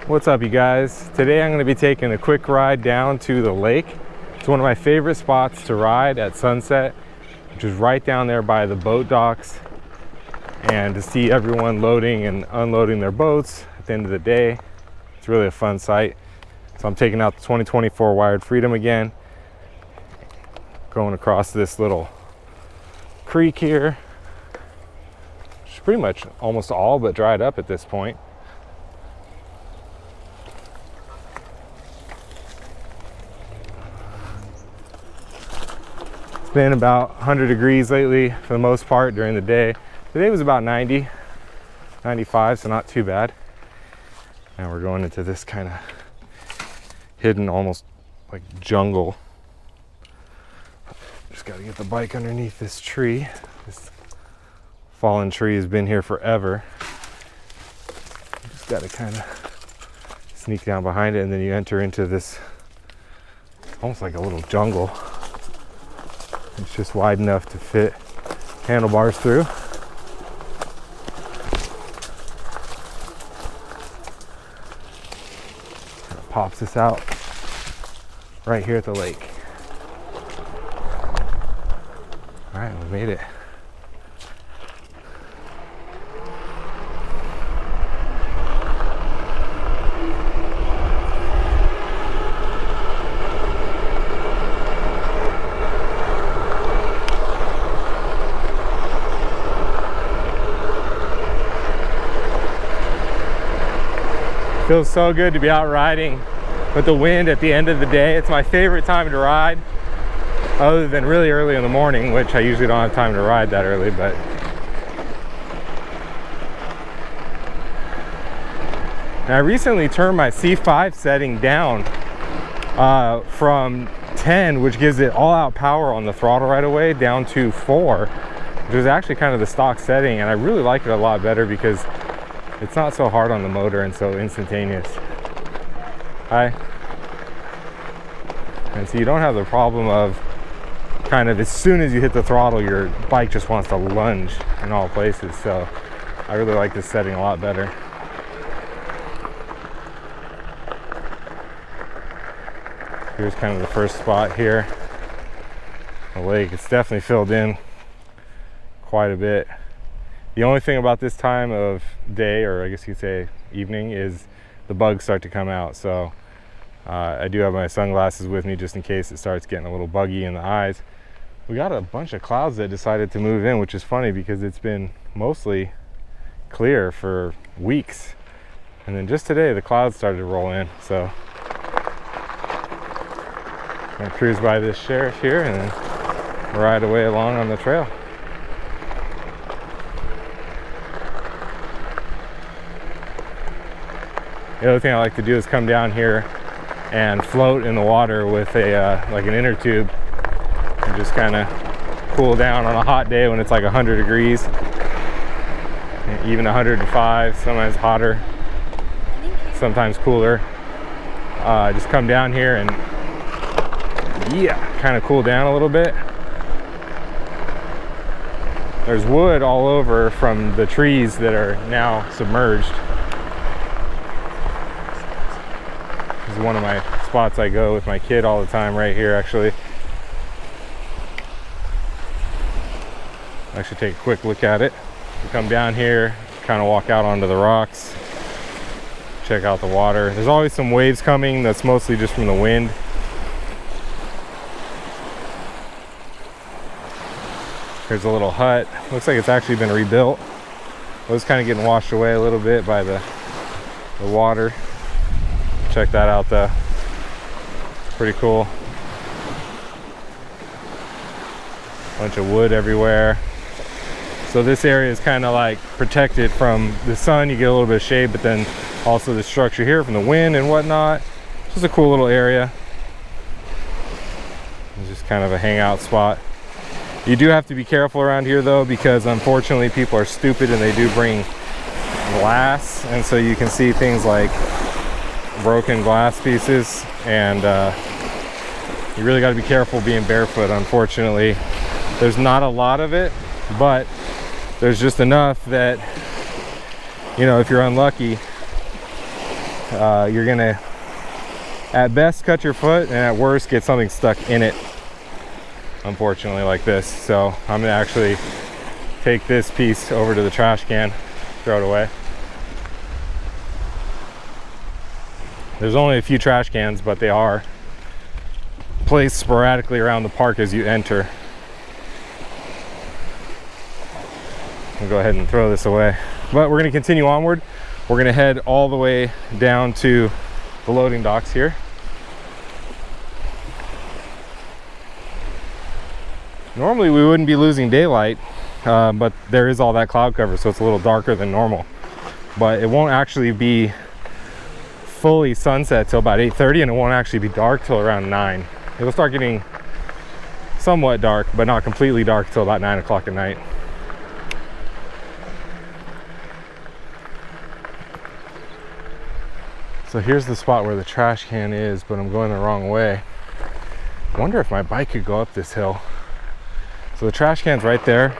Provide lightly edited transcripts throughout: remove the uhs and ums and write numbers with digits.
What's up, you guys? Today I'm going to be taking a quick ride down to the lake. It's one of my favorite spots to ride at sunset, which is right down there by the boat docks, and to see everyone loading and unloading their boats at the end of the day. It's really a fun sight. So I'm taking out the 2024 Wired Freedom again, going across this little creek here. It's pretty much almost all but dried up at this point. It's been about 100 degrees lately for the most part during the day. Today was about 90, 95, so not too bad. Now we're going into this kind of hidden, almost like jungle. Just got to get the bike underneath this tree. This fallen tree has been here forever. Just got to kind of sneak down behind it, and then you enter into this almost like a little jungle. It's just wide enough to fit handlebars through. Kind of pops us out right here at the lake. All right, we made it. Feels so good to be out riding with the wind at the end of the day. It's my favorite time to ride, other than really early in the morning, which I usually don't have time to ride that early. But I recently turned my C5 setting down from 10, which gives it all-out power on the throttle right away, down to 4, which is actually kind of the stock setting, and I really like it a lot better because it's not so hard on the motor and so instantaneous. Hi. And so you don't have the problem of kind of as soon as you hit the throttle, your bike just wants to lunge in all places. So I really like this setting a lot better. Here's kind of the first spot here. The lake, it's definitely filled in quite a bit. The only thing about this time of day, or I guess you could say evening, is the bugs start to come out. So I do have my sunglasses with me just in case it starts getting a little buggy in the eyes. We got a bunch of clouds that decided to move in, which is funny because it's been mostly clear for weeks. And then just today, the clouds started to roll in. So I'm gonna cruise by this sheriff here and then ride away along on the trail. The other thing I like to do is come down here and float in the water with a like an inner tube and just kind of cool down on a hot day when it's like 100 degrees, even 105, sometimes hotter, sometimes cooler. Just come down here and kind of cool down a little bit. There's wood all over from the trees that are now submerged. This is one of my spots I go with my kid all the time, right here actually. I should take a quick look at it. We come down here, kind of walk out onto the rocks, check out the water. There's always some waves coming, that's mostly just from the wind. Here's a little hut. Looks like it's actually been rebuilt. It was kind of getting washed away a little bit by the water. Check that out though. Pretty cool. Bunch of wood everywhere. So this area is kind of like protected from the sun. You get a little bit of shade, but then also the structure here from the wind and whatnot. Just a cool little area. It's just kind of a hangout spot. You do have to be careful around here though, because unfortunately people are stupid and they do bring glass, and so you can see things like broken glass pieces, and you really got to be careful being barefoot. Unfortunately, there's not a lot of it, but there's just enough that, you know, if you're unlucky, you're gonna at best cut your foot and at worst get something stuck in it, unfortunately, like this. So I'm gonna actually take this piece over to the trash can, throw it away. There's only a few trash cans, but they are placed sporadically around the park as you enter. I'll go ahead and throw this away. But we're gonna continue onward. We're gonna head all the way down to the loading docks here. Normally we wouldn't be losing daylight, but there is all that cloud cover, so it's a little darker than normal. But it won't actually be fully sunset till about 8:30, and it won't actually be dark till around 9. It'll start getting somewhat dark, but not completely dark till about 9 o'clock at night. So here's the spot where the trash can is, but I'm going the wrong way. I wonder if my bike could go up this hill. So the trash can's right there.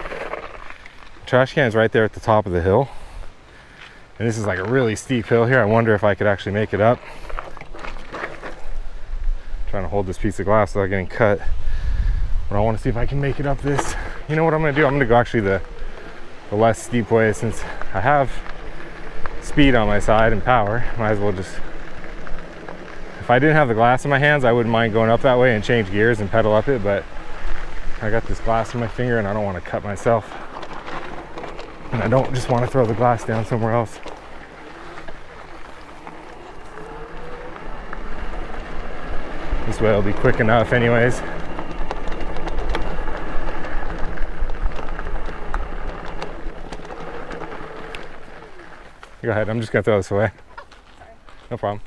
The trash can's right there at the top of the hill. And this is like a really steep hill here. I wonder if I could actually make it up. I'm trying to hold this piece of glass without getting cut. But I want to see if I can make it up this. You know what I'm going to do? I'm going to go actually the less steep way, since I have speed on my side and power. Might as well just, if I didn't have the glass in my hands, I wouldn't mind going up that way and change gears and pedal up it, but I got this glass in my finger and I don't want to cut myself. And I don't just want to throw the glass down somewhere else. This way it'll be quick enough anyways. Go ahead, I'm just gonna throw this away. Sorry. No problem.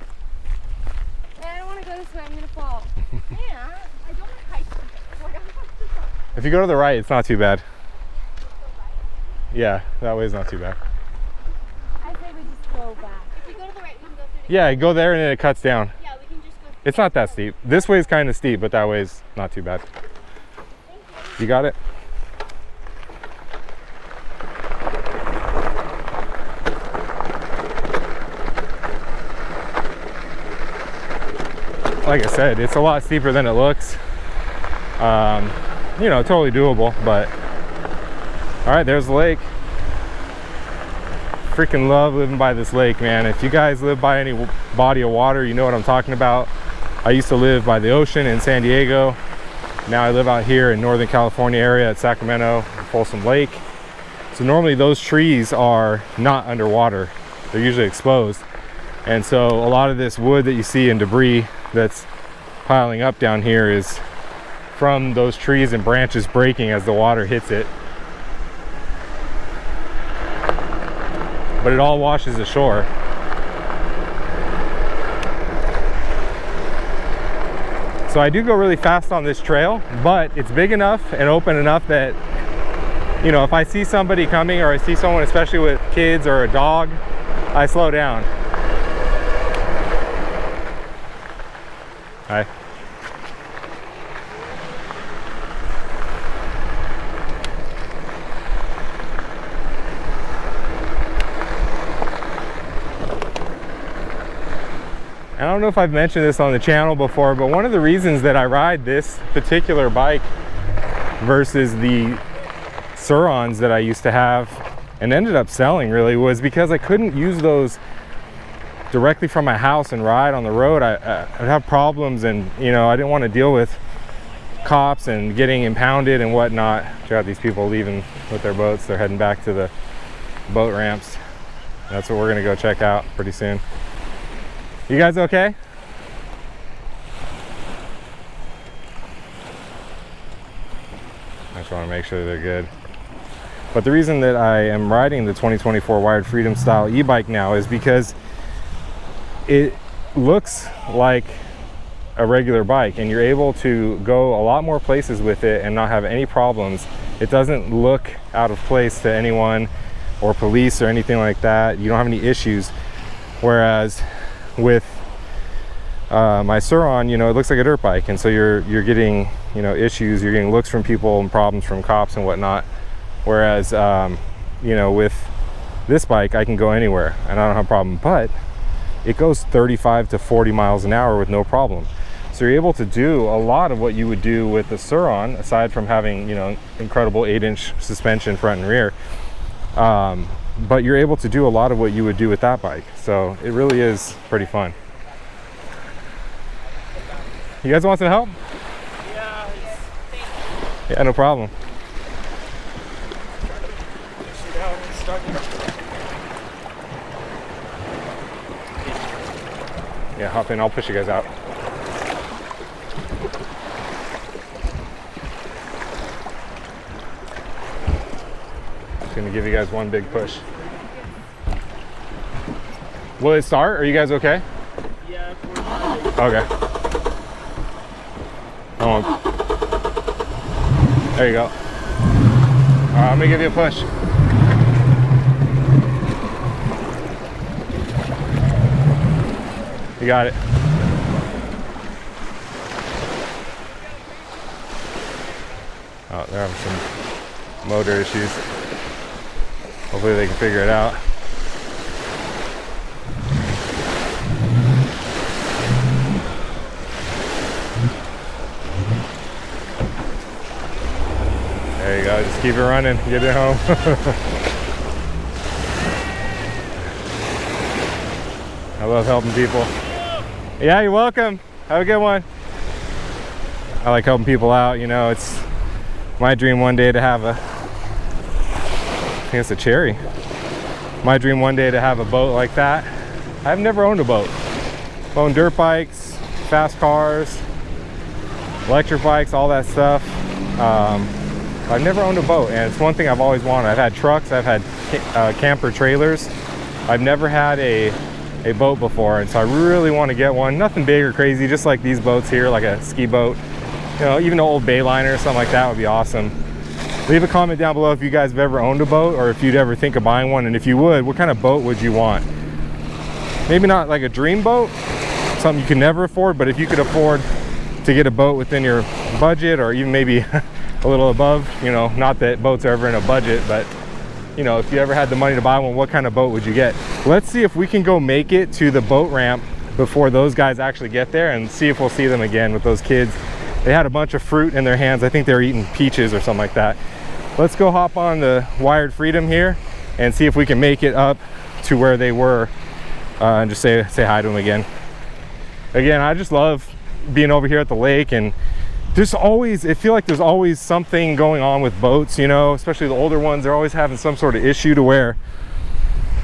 I don't want to go this way, I'm gonna fall. Yeah, I don't want to hike. If you go to the right, it's not too bad. Yeah, that way is not too bad. I say we just go back. If we go to the right, we can go through. Yeah, go there and then it cuts down. Yeah, we can just go. It's not that steep. This way is kind of steep, but that way is not too bad. You got it? Like I said, it's a lot steeper than it looks. You know, totally doable, but all right, there's the lake. Freaking love living by this lake, man. If you guys live by any body of water, you know what I'm talking about. I used to live by the ocean in San Diego. Now I live out here in Northern California area at Sacramento, Folsom Lake. So normally those trees are not underwater. They're usually exposed. And so a lot of this wood that you see and debris that's piling up down here is from those trees and branches breaking as the water hits it. But it all washes ashore. So I do go really fast on this trail, but it's big enough and open enough that, you know, if I see somebody coming or I see someone, especially with kids or a dog, I slow down. Hi. I don't know if I've mentioned this on the channel before, but one of the reasons that I ride this particular bike versus the Sur-Rons that I used to have and ended up selling really was because I couldn't use those directly from my house and ride on the road. I'd have problems, and you know, I didn't want to deal with cops and getting impounded and whatnot. Check out these people leaving with their boats. They're heading back to the boat ramps. That's what we're gonna go check out pretty soon. You guys okay? I just want to make sure they're good. But the reason that I am riding the 2024 Wired Freedom style e-bike now is because it looks like a regular bike and you're able to go a lot more places with it and not have any problems. It doesn't look out of place to anyone or police or anything like that. You don't have any issues. Whereas with my Sur-Ron, you know, it looks like a dirt bike, and so you're getting, you know, issues. You're getting looks from people and problems from cops and whatnot. Whereas you know, with this bike, I can go anywhere and I don't have a problem. But it goes 35 to 40 miles an hour with no problem. So you're able to do a lot of what you would do with the Sur-Ron, aside from having, you know, incredible 8-inch suspension front and rear. But you're able to do a lot of what you would do with that bike. So it really is pretty fun. You guys want some help? Yeah, no problem. Yeah, hop in, I'll push you guys out. Just gonna give you guys one big push. Will it start? Are you guys okay? Yeah, Okay. Oh, there you go. All right, I'm gonna give you a push. You got it. Oh, they're having some motor issues. Hopefully they can figure it out. There you go, just keep it running, get it home. I love helping people. Yeah, you're welcome. Have a good one. I like helping people out, you know, it's my dream one day to have I think it's a Cherry. My dream one day to have a boat like that. I've never owned a boat. I've owned dirt bikes, fast cars, electric bikes, all that stuff. I've never owned a boat, and it's one thing I've always wanted. I've had trucks, I've had camper trailers. I've never had a boat before, and so I really want to get one. Nothing big or crazy, just like these boats here, like a ski boat. You know, even an old Bayliner or something like that would be awesome. Leave a comment down below if you guys have ever owned a boat, or if you'd ever think of buying one, and if you would, what kind of boat would you want? Maybe not like a dream boat, something you can never afford, but if you could afford to get a boat within your budget, or even maybe a little above, you know, not that boats are ever in a budget, but you know, if you ever had the money to buy one, what kind of boat would you get? Let's see if we can go make it to the boat ramp before those guys actually get there, and see if we'll see them again with those kids. They had a bunch of fruit in their hands. I think they were eating peaches or something like that. Let's go hop on the Wired Freedom here and see if we can make it up to where they were, and just say hi to them again. Again, I just love being over here at the lake, and there's always, I feel like there's always something going on with boats, you know, especially the older ones. They're always having some sort of issue to where,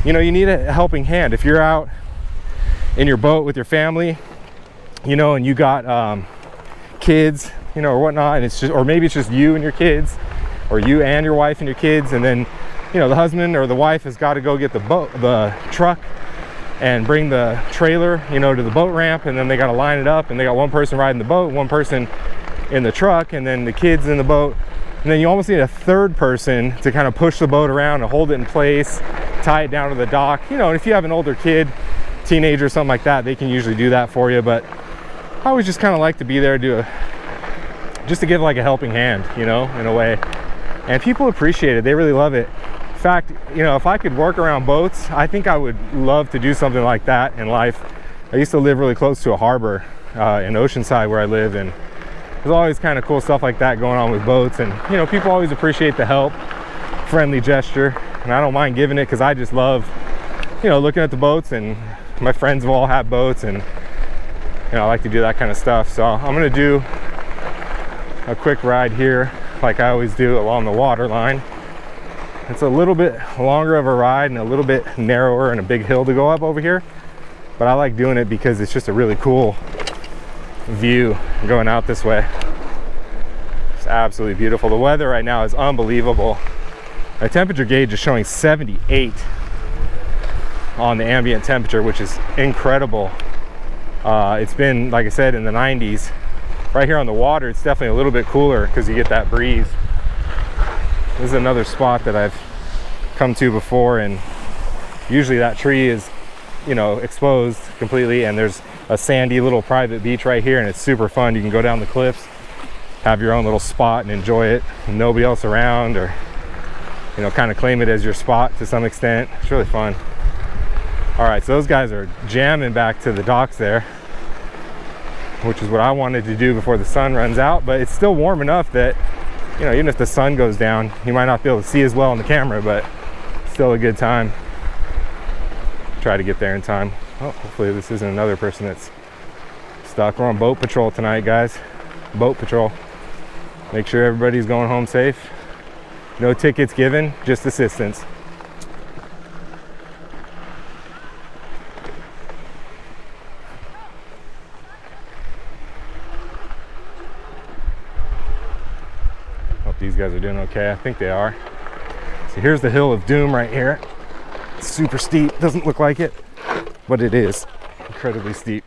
you know, you need a helping hand. If you're out in your boat with your family, you know, and you got kids, you know, or whatnot, and it's just, or maybe it's just you and your kids, or you and your wife and your kids, and then, you know, the husband or the wife has got to go get the truck and bring the trailer, you know, to the boat ramp, and then they got to line it up, and they got one person riding the boat, one person in the truck, and then the kids in the boat, and then you almost need a third person to kind of push the boat around and hold it in place, tie it down to the dock, you know. And if you have an older kid, teenager, something like that, they can usually do that for you. But I always just kind of like to be there to just to give like a helping hand, you know, in a way. And people appreciate it, they really love it. In fact, you know, if I could work around boats, I think I would love to do something like that in life. I used to live really close to a harbor in Oceanside where I live, and there's always kind of cool stuff like that going on with boats. And you know, people always appreciate the help, friendly gesture, and I don't mind giving it, because I just love, you know, looking at the boats, and my friends all have boats, and you know, I like to do that kind of stuff. So I'm gonna do a quick ride here like I always do along the water line. It's a little bit longer of a ride and a little bit narrower and a big hill to go up over here, but I like doing it because it's just a really cool view going out this way. It's absolutely beautiful. The weather right now is unbelievable. My temperature gauge is showing 78 on the ambient temperature, which is incredible. It's been, like I said, in the 90s. Right here on the water, it's definitely a little bit cooler because you get that breeze. This is another spot that I've come to before, and usually that tree is, you know, exposed completely, and there's a sandy little private beach right here, and it's super fun. You can go down the cliffs, have your own little spot and enjoy it, and nobody else around, or you know, kind of claim it as your spot to some extent. It's really fun. All right, so those guys are jamming back to the docks there, which is what I wanted to do before the sun runs out. But it's still warm enough that, you know, even if the sun goes down, you might not be able to see as well on the camera, but still a good time. Try to get there in time. Oh, hopefully this isn't another person that's stuck. We're on boat patrol tonight, guys. Boat patrol. Make sure everybody's going home safe. No tickets given, just assistance. Hope these guys are doing okay. I think they are. So here's the Hill of Doom right here. It's super steep. Doesn't look like it, but it is incredibly steep.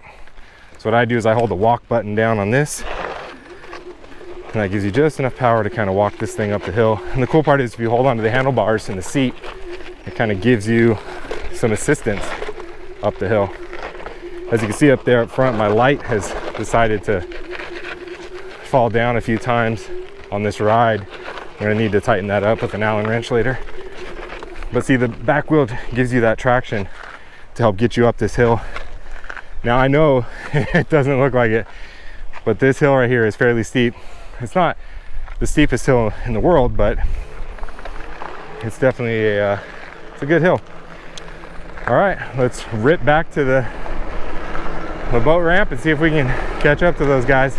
So what I do is I hold the walk button down on this, and that gives you just enough power to kind of walk this thing up the hill. And the cool part is if you hold onto the handlebars in the seat, it kind of gives you some assistance up the hill. As you can see up there up front, my light has decided to fall down a few times on this ride. I'm gonna need to tighten that up with an Allen wrench later. But see, the back wheel gives you that traction to help get you up this hill. Now I know it doesn't look like it, but this hill right here is fairly steep. It's not the steepest hill in the world, but it's definitely it's a good hill. All right, let's rip back to the boat ramp and see if we can catch up to those guys.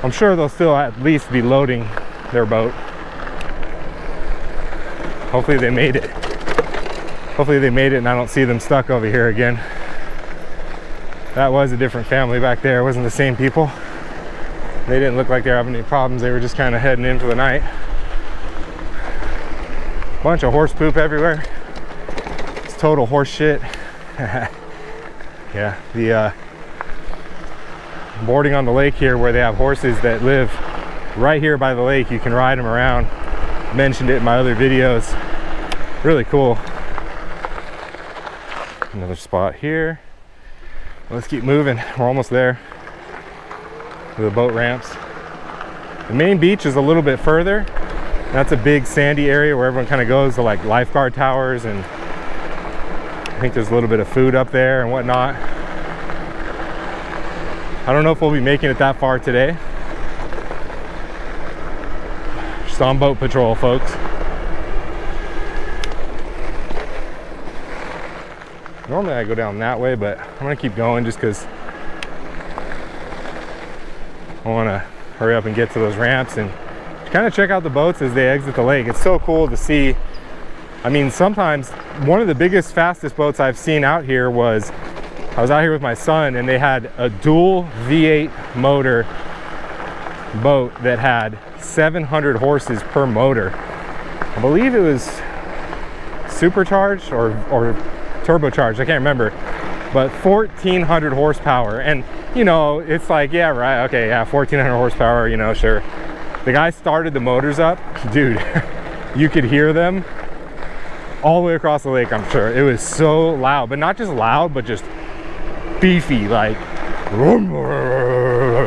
I'm sure they'll still at least be loading their boat. Hopefully they made it. Hopefully they made it and I don't see them stuck over here again. That was a different family back there. It wasn't the same people. They didn't look like they were having any problems. They were just kind of heading in for the night. Bunch of horse poop everywhere. It's total horse shit. Yeah, the boarding on the lake here where they have horses that live right here by the lake. You can ride them around. Mentioned it in my other videos. Really cool. Another spot here. Let's keep moving. We're almost there. The boat ramps. The main beach is a little bit further. That's a big sandy area where everyone kind of goes to, like lifeguard towers, and I think there's a little bit of food up there and whatnot. I don't know if we'll be making it that far today. Just on boat patrol, folks. Normally I go down that way, but I'm gonna keep going just because I want to hurry up and get to those ramps and kind of check out the boats as they exit the lake. It's so cool to see. I mean, sometimes one of the biggest, fastest boats I've seen out here was, I was out here with my son and they had a dual V8 motor boat that had 700 horses per motor. I believe it was supercharged or turbocharged, I can't remember, but 1,400 horsepower. And you know, it's like, yeah, right, okay, yeah, 1,400 horsepower, you know, sure. The guy started the motors up, dude, you could hear them all the way across the lake, I'm sure. It was so loud, but not just loud, but just beefy, like,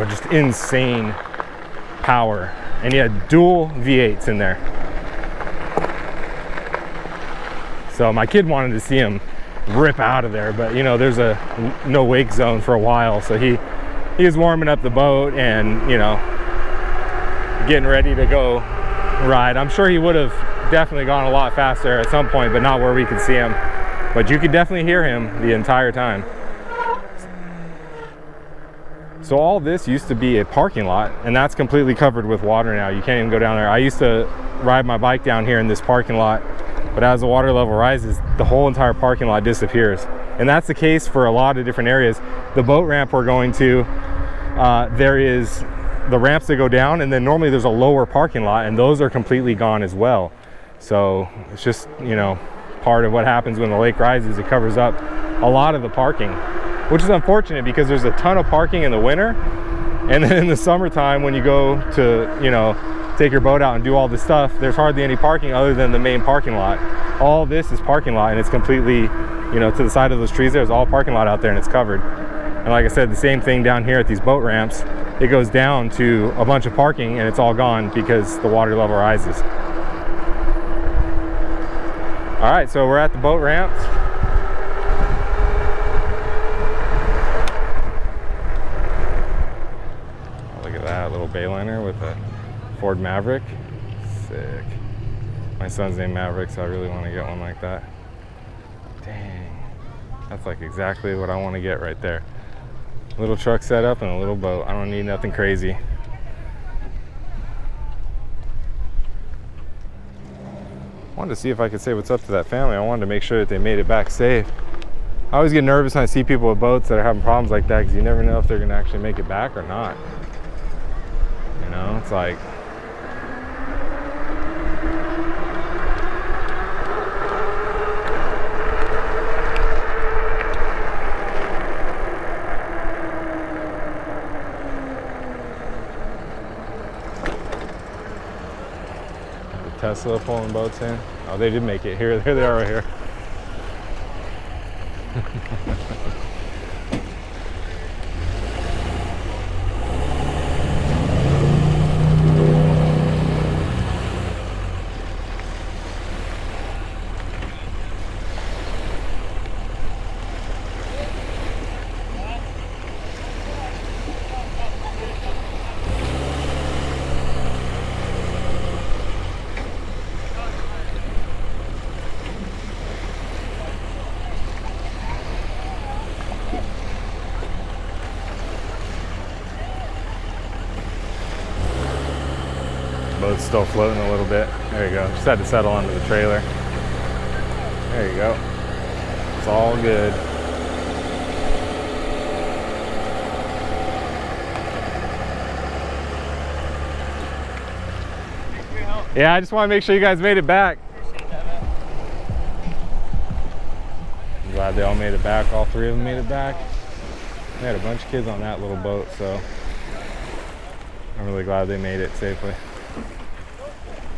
just insane power. And he had dual V8s in there. So my kid wanted to see him rip out of there, but you know, there's a no wake zone for a while, so he is warming up the boat and, you know, getting ready to go ride. I'm sure he would have definitely gone a lot faster at some point, but not where we could see him. But you could definitely hear him the entire time. So all this used to be a parking lot, and that's completely covered with water now. You can't even go down there. I used to ride my bike down here in this parking lot, but as the water level rises, the whole entire parking lot disappears. And that's the case for a lot of different areas. The boat ramp we're going to, there is the ramps that go down, and then normally there's a lower parking lot, and those are completely gone as well. So it's just, you know, part of what happens when the lake rises. It covers up a lot of the parking, which is unfortunate because there's a ton of parking in the winter, and then in the summertime when you go to, you know, take your boat out and do all this stuff, there's hardly any parking other than the main parking lot. All this is parking lot, and it's completely, you know, to the side of those trees there's all parking lot out there, and it's covered. And like I said, the same thing down here at these boat ramps. It goes down to a bunch of parking and it's all gone because the water level rises. All right, so we're at the boat ramps. with a Ford Maverick. Sick. My son's named Maverick, so I really want to get one like that. Dang. That's like exactly what I want to get right there. Little truck setup and a little boat. I don't need nothing crazy. I wanted to see if I could say what's up to that family. I wanted to make sure that they made it back safe. I always get nervous when I see people with boats that are having problems like that because you never know if they're going to actually make it back or not. You know, it's like... the Tesla pulling boats in. Oh, they did make it. Here they are right here. Boat's still floating a little bit. There you go. Just had to settle onto the trailer. There you go. It's all good. Yeah, I just want to make sure you guys made it back. I'm glad they all made it back. All three of them made it back. We had a bunch of kids on that little boat, so I'm really glad they made it safely.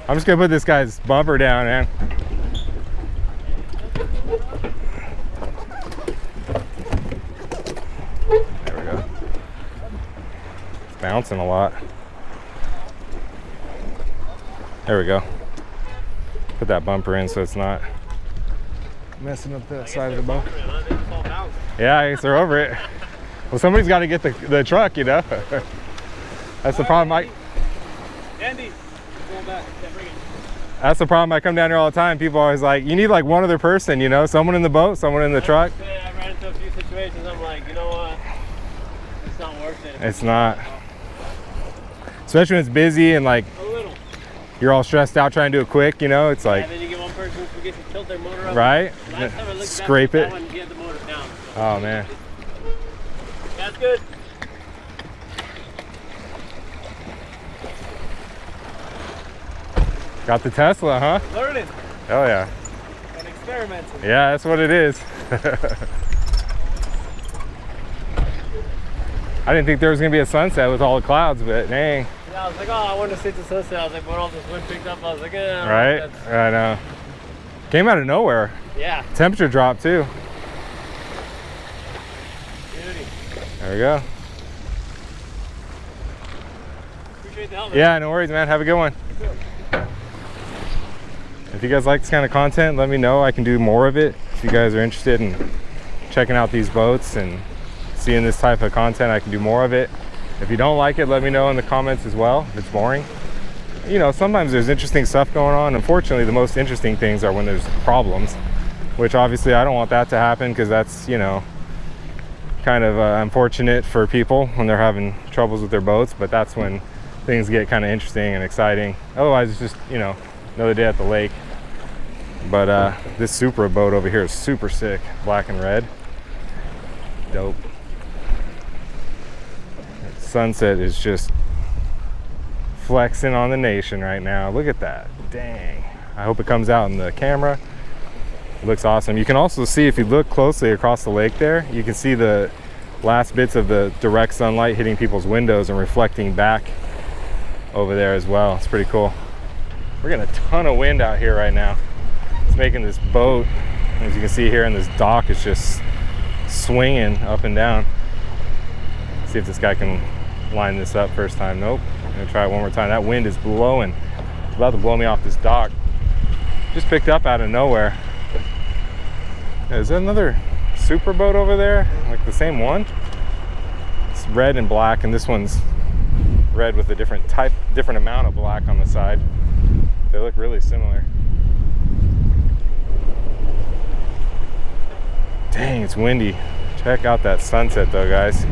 I'm just gonna put this guy's bumper down, man. There we go. It's bouncing a lot. There we go. Put that bumper in so it's not messing up the side of the boat. Yeah, I guess they're over it. Well, somebody's got to get the truck, you know. That's the problem. Andy, going back. That's the problem. I come down here all the time. People are always like, you need like one other person, you know, someone in the boat, someone in the truck. I ran into a few situations. I'm like, you know what? It's not worth it. It's not. Especially when it's busy and like A little. you're all stressed out trying to do it quick, you know. It's like, And then you get one person who forgets to tilt their motor up. right? Last time I looked Scrape back, it. that one get the motor down. So. Oh man. That's good. Got the Tesla, huh? Learning Oh yeah. and experimenting. Yeah, that's what it is. I didn't think there was gonna be a sunset with all the clouds, but dang. Yeah, I was like, oh, I wanted to see the sunset. I was like, when all this wind picked up, I was like, yeah. Right? I know. Came out of nowhere. Yeah. Temperature dropped too. Beauty. There we go. Appreciate the help. man. Yeah, no worries, man. Have a good one. If you guys like this kind of content, let me know. I can do more of it. If you guys are interested in checking out these boats and seeing this type of content, I can do more of it. If you don't like it, let me know in the comments as well if it's boring. You know, sometimes there's interesting stuff going on. Unfortunately, the most interesting things are when there's problems, which obviously I don't want that to happen because that's, you know, kind of unfortunate for people when they're having troubles with their boats, but that's when things get kind of interesting and exciting. Otherwise, it's just, you know, another day at the lake. But this Supra boat over here is super sick. Black and red. Dope. Sunset is just flexing on the nation right now. Look at that. Dang. I hope it comes out in the camera. It looks awesome. You can also see, if you look closely across the lake there, you can see the last bits of the direct sunlight hitting people's windows and reflecting back over there as well. It's pretty cool. We're getting a ton of wind out here right now. It's making this boat, as you can see here in this dock, it's just swinging up and down. Let's see if this guy can line this up first time. Nope. I'm gonna try it one more time. That wind is blowing. It's about to blow me off this dock. Just picked up out of nowhere. Is there another Supra boat over there? Like the same one? It's red and black, and this one's red with a different amount of black on the side. They look really similar. Dang, it's windy. Check out that sunset though, guys.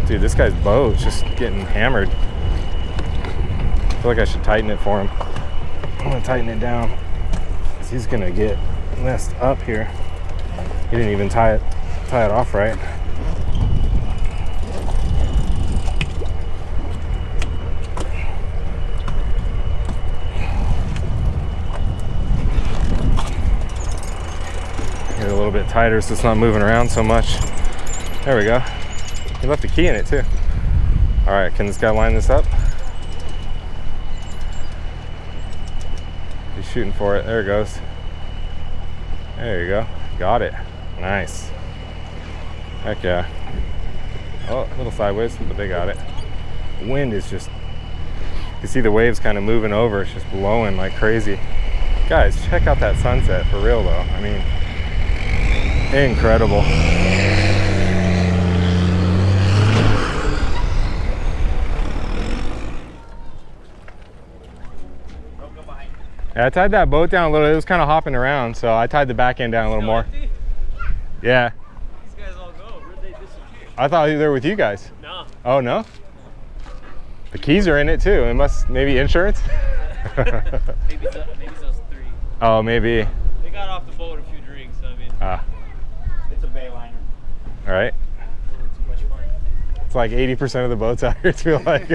Dude, this guy's boat's just getting hammered. I feel like I should tighten it for him. I'm gonna tighten it down, 'cause he's gonna get messed up here. He didn't even tie it off right. Get it a little bit tighter so it's not moving around so much. There we go. He left a key in it too. All right, can this guy line this up? He's shooting for it. There it goes. There you go. Got it. Nice. Heck yeah. Oh, a little sideways, but they got it. The wind is just, you see the waves kind of moving over. It's just blowing like crazy. Guys, check out that sunset for real though. I mean, incredible. Yeah, I tied that boat down a little. It was kind of hopping around, so I tied the back end down a little more. Yeah. These guys all go. Where'd they disappear? I thought they were with you guys. No. Oh, no? The keys are in it too. It must, maybe insurance? maybe those 3. Oh, maybe. They got off the boat a few drinks, I mean. It's a bayliner. All right. Too much fun. It's like 80% of the boats out here, I feel like.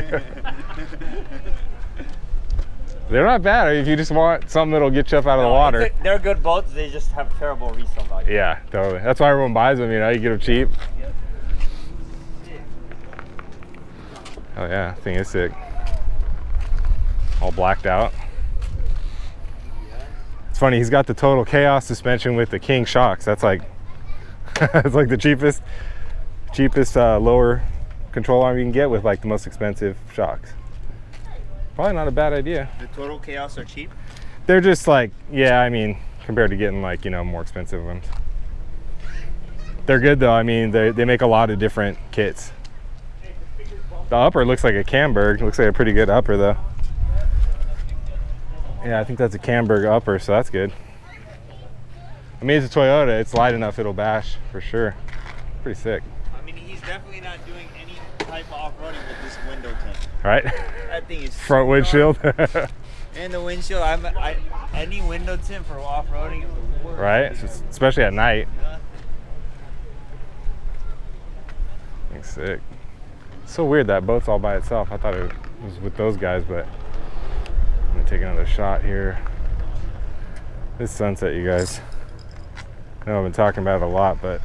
They're not bad if you just want something that'll get you up out of the water. They're good boats. They just have terrible resale value. Yeah, totally. That's why everyone buys them, you know, you get them cheap. Yep. Oh yeah, that thing is sick. All blacked out. It's funny, he's got the Total Chaos suspension with the King shocks. That's like, it's like the cheapest lower control arm you can get with like the most expensive shocks. Probably not a bad idea. The Total Chaos are cheap? They're just like, yeah, I mean, compared to getting like, you know, more expensive ones. They're good though. I mean, they make a lot of different kits. The upper looks like a Camberg. Looks like a pretty good upper though. Yeah, I think that's a Camberg upper, so that's good. I mean, it's a Toyota. It's light enough it'll bash for sure. Pretty sick. I mean, he's definitely not doing any type of off-roading with this window tint. Right? That thing is Front windshield. And the windshield. Any window tint for off-roading is the worst. Right? Especially at night. Yeah. Looks sick. So weird that boat's all by itself. I thought it was with those guys, but I'm gonna take another shot here. This sunset, you guys. I know I've been talking about it a lot, but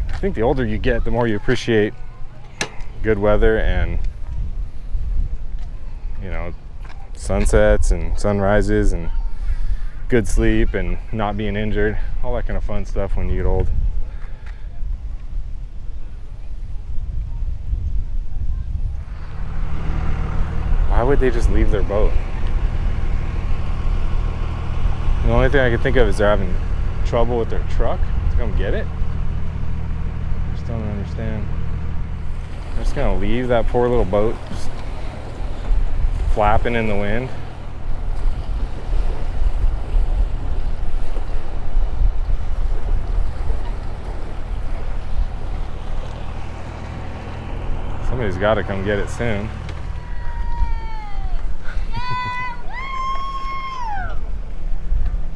I think the older you get, the more you appreciate good weather and, you know, sunsets and sunrises and good sleep and not being injured, all that kind of fun stuff when you get old. Why would they just leave their boat? The only thing I can think of is they're having trouble with their truck to come get it. I just don't understand. They're just gonna leave that poor little boat just flapping in the wind. Somebody's got to come get it soon.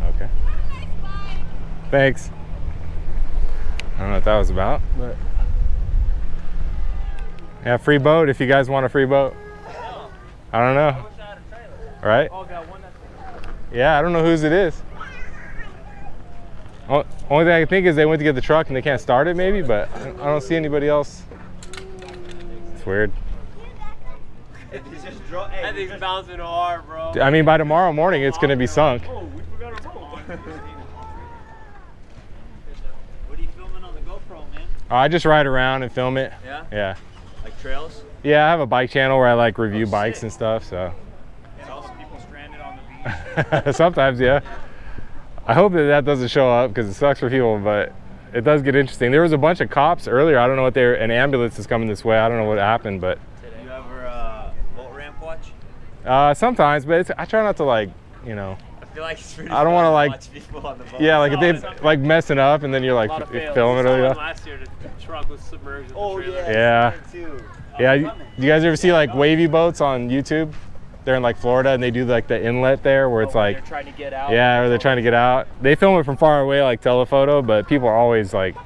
Okay. Thanks. I don't know what that was about, but yeah, free boat if you guys want a free boat. I don't know. All right. Yeah, I don't know whose it is. Only thing I can think is they went to get the truck and they can't start it maybe, but I don't see anybody else. It's weird. That thing's bouncing hard, bro. I mean, by tomorrow morning, it's going to be sunk. Oh, we forgot our boat. What are you filming on the GoPro, man? I just ride around and film it. Yeah? Yeah. Like trails? Yeah, I have a bike channel where I like review bikes and stuff, so. And all the people stranded on the beach? Sometimes, yeah. I hope that doesn't show up because it sucks for people, but it does get interesting. There was a bunch of cops earlier. I don't know what an ambulance is coming this way. I don't know what happened, but Sometimes, but I try not to like, you know. I feel like it's pretty I don't fun wanna, to like- watch people on the boat. Yeah, like if they something. like messing up and then you're A like lot of fails. filming it. Saw one Yeah. last year, the truck was submerged. with Oh the trailer. Yeah. Too. Yeah, you guys ever see like wavy boats on YouTube? They're in like Florida and they do like the inlet there where it's like, they're trying to get out. yeah, or they're trying to get out. They film it from far away like telephoto, but people are always like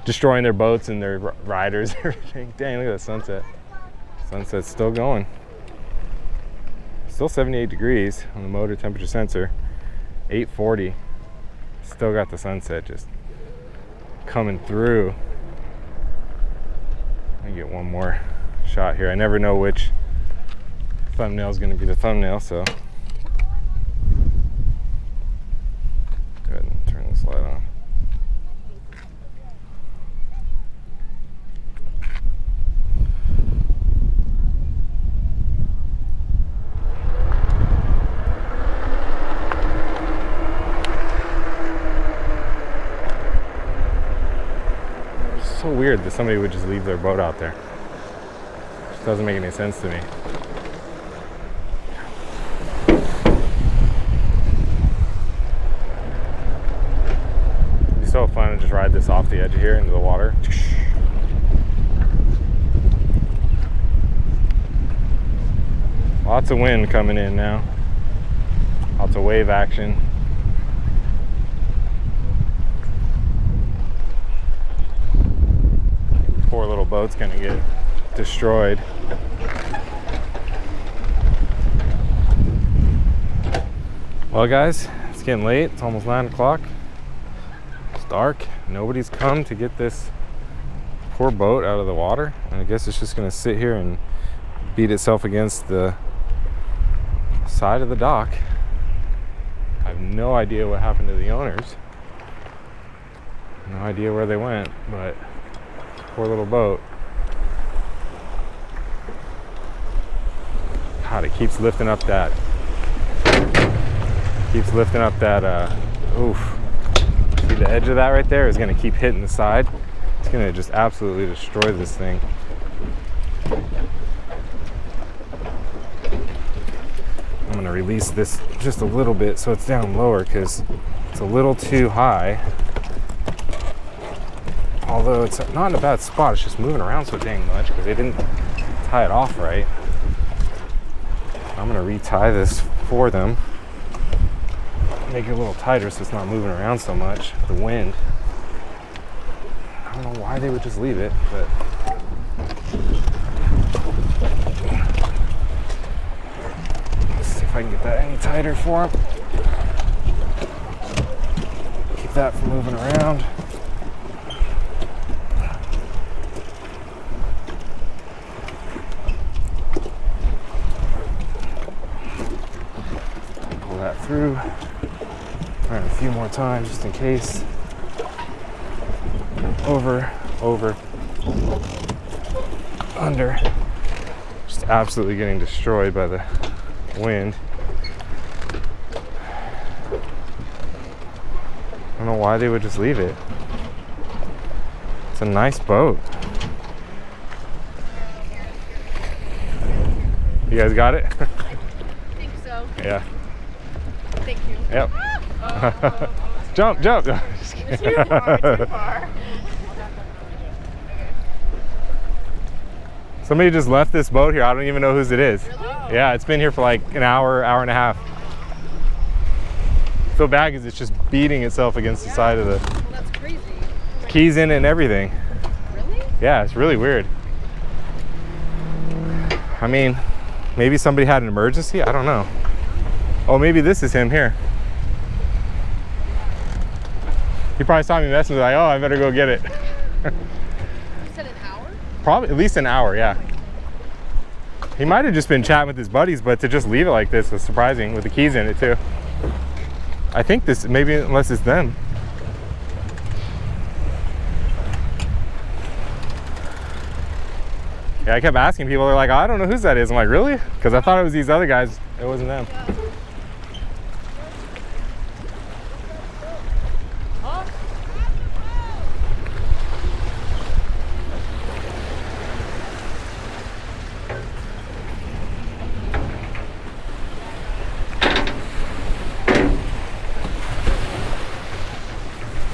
destroying their boats and their riders and everything. Dang, look at that sunset. Sunset's still going. Still 78 degrees on the motor temperature sensor. 840. Still got the sunset just coming through. Let me get one more shot here. I never know which thumbnail is going to be the thumbnail, so go ahead and turn this light on. It's so weird that somebody would just leave their boat out there. It just doesn't make any sense to me. It'd be so fun to just ride this off the edge of here into the water. Lots of wind coming in now. Lots of wave action. Poor little boat's gonna get destroyed. Well guys, it's getting late. It's almost 9 o'clock. It's dark. Nobody's come to get this poor boat out of the water. And I guess it's just gonna sit here and beat itself against the side of the dock. I have no idea what happened to the owners. No idea where they went, but poor little boat. God, it keeps lifting up that. Oof. See the edge of that right there is gonna keep hitting the side. It's gonna just absolutely destroy this thing. I'm gonna release this just a little bit so it's down lower because it's a little too high. Although it's not in a bad spot, it's just moving around so dang much because they didn't tie it off right. I'm gonna retie this for them. Make it a little tighter so it's not moving around so much. The wind. I don't know why they would just leave it, but let's see if I can get that any tighter for them. Keep that from moving around. Pull that through. Try it a few more times just in case. Over, under. Just absolutely getting destroyed by the wind. I don't know why they would just leave it. It's a nice boat. You guys got it? I think so. Yeah. Thank you. Yep. Jump. Just kidding. Too far. Somebody just left this boat here. I don't even know whose it is. Really? Yeah, it's been here for like an hour and a half. I feel bad because it's just beating itself against the side of the Well, that's crazy. keys in it and everything. Really? Yeah, it's really weird. I mean, maybe somebody had an emergency. I don't know. Oh, maybe this is him here. He probably saw me messing with like, oh, I better go get it. You said an hour? Probably at least an hour, yeah. He might have just been chatting with his buddies, but to just leave it like this was surprising with the keys in it too. I think this, maybe unless it's them. Yeah, I kept asking people, they're like, I don't know whose that is. I'm like, really? Because I thought it was these other guys. It wasn't them.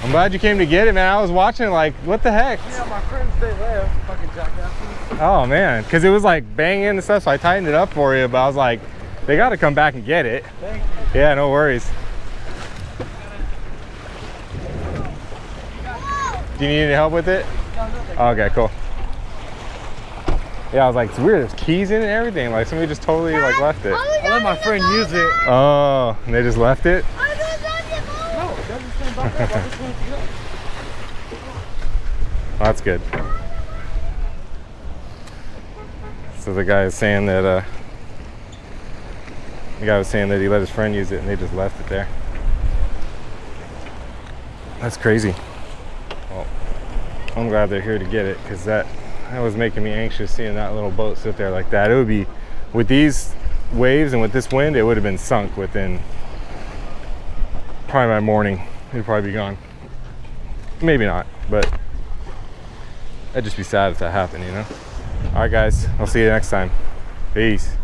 I'm glad you came to get it, man. I was watching like, what the heck? Yeah, my friends, they left. Fucking jackass. Oh man, because it was like banging and stuff, so I tightened it up for you, but I was like, they got to come back and get it. Thank you. Yeah, no worries. Do you need any help with it? Okay, cool. Yeah, I was like, it's weird, there's keys in it and everything. Like somebody just totally like left it. I let my friend use it. Oh, and they just left it? No, it doesn't stand back up. I just want to get up. Well, that's good. So the guy is saying that he let his friend use it and they just left it there. That's crazy. Well, I'm glad they're here to get it because that was making me anxious seeing that little boat sit there like that. It would be, with these waves and with this wind, it would have been sunk within probably by morning. It'd probably be gone. Maybe not, but I'd just be sad if that happened, you know? All right, guys, I'll see you next time. Peace.